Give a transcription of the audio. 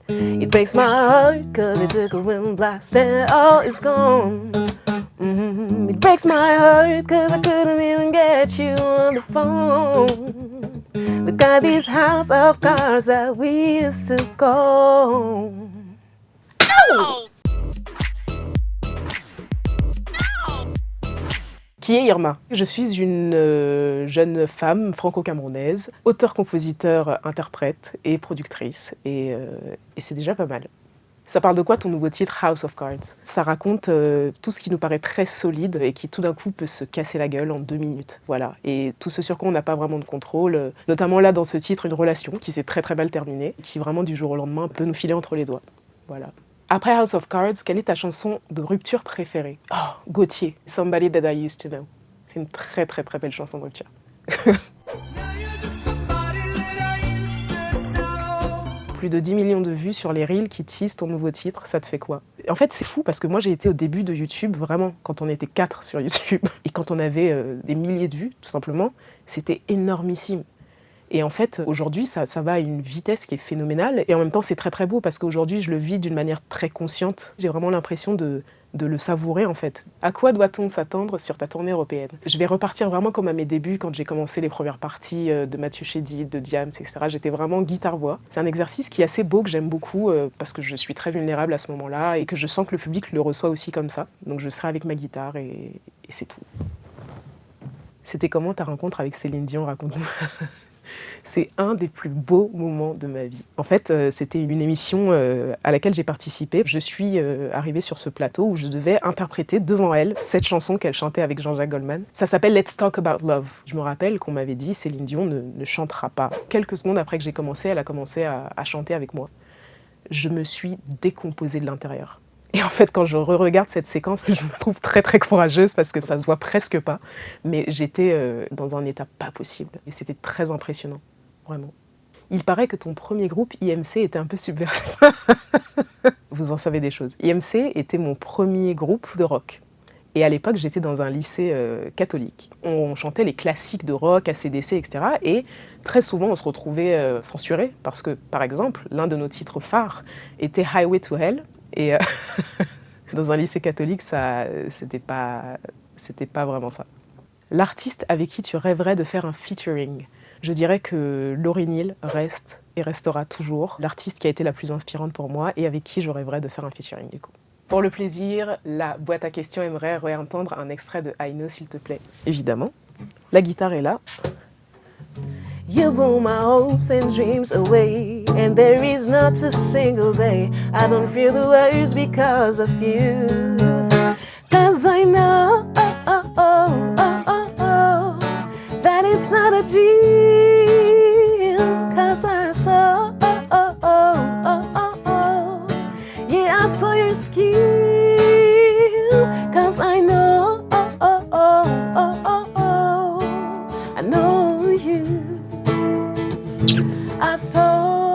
It breaks my heart cause it took a wind blast and all is gone. It breaks my heart cause I couldn't even get you on the phone. Look at this house of cards that we used to go. Oh! Qui est Irma? Je suis une jeune femme franco-camerounaise, auteure, compositeur, interprète et productrice. Et c'est déjà pas mal. Ça parle de quoi ton nouveau titre House of Cards? Ça raconte tout ce qui nous paraît très solide et qui tout d'un coup peut se casser la gueule en 2 minutes. Voilà. Et tout ce sur quoi on n'a pas vraiment de contrôle. Notamment là dans ce titre, une relation qui s'est très très mal terminée, qui vraiment du jour au lendemain peut nous filer entre les doigts. Voilà. Après House of Cards, quelle est ta chanson de rupture préférée? Oh, Gauthier, Somebody That I Used To Know. C'est une très très très belle chanson de rupture. Plus de 10 millions de vues sur les reels qui teasent ton nouveau titre, ça te fait quoi? En fait, c'est fou parce que moi j'ai été au début de YouTube, vraiment, quand on était 4 sur YouTube. Et quand on avait des milliers de vues, tout simplement, c'était énormissime. Et en fait, aujourd'hui, ça va à une vitesse qui est phénoménale. Et en même temps, c'est très très beau parce qu'aujourd'hui, je le vis d'une manière très consciente. J'ai vraiment l'impression de le savourer, en fait. À quoi doit-on s'attendre sur ta tournée européenne? Je vais repartir vraiment comme à mes débuts, quand j'ai commencé les premières parties de Mathieu Chédid, de Diams, etc. J'étais vraiment guitare-voix. C'est un exercice qui est assez beau, que j'aime beaucoup, parce que je suis très vulnérable à ce moment-là et que je sens que le public le reçoit aussi comme ça. Donc je serai avec ma guitare et c'est tout. C'était comment ta rencontre avec Céline Dion? Raconte-nous. C'est un des plus beaux moments de ma vie. En fait, c'était une émission à laquelle j'ai participé. Je suis arrivée sur ce plateau où je devais interpréter devant elle cette chanson qu'elle chantait avec Jean-Jacques Goldman. Ça s'appelle Let's Talk About Love. Je me rappelle qu'on m'avait dit Céline Dion ne chantera pas. Quelques secondes après que j'ai commencé, elle a commencé à chanter avec moi. Je me suis décomposée de l'intérieur. Et en fait, quand je regarde cette séquence, je me trouve très très courageuse parce que ça se voit presque pas. Mais j'étais dans un état pas possible. Et c'était très impressionnant, vraiment. Il paraît que ton premier groupe, IMC, était un peu subversif. Vous en savez des choses. IMC était mon premier groupe de rock. Et à l'époque, j'étais dans un lycée catholique. On chantait les classiques de rock, AC/DC, etc. Et très souvent, on se retrouvait censuré parce que, par exemple, l'un de nos titres phares était Highway to Hell. Et dans un lycée catholique, c'était pas vraiment ça. L'artiste avec qui tu rêverais de faire un featuring? Je dirais que Lauryn Hill reste et restera toujours l'artiste qui a été la plus inspirante pour moi et avec qui je rêverais de faire un featuring du coup. Pour le plaisir, la boîte à questions aimerait réentendre un extrait de I Know s'il te plaît. Évidemment. La guitare est là. You blew my hopes and dreams away, and there is not a single day I don't feel the worst because of you. Cause I know that it's not a dream. Cause I saw, yeah, I saw your skill. Cause I know, I know you. I saw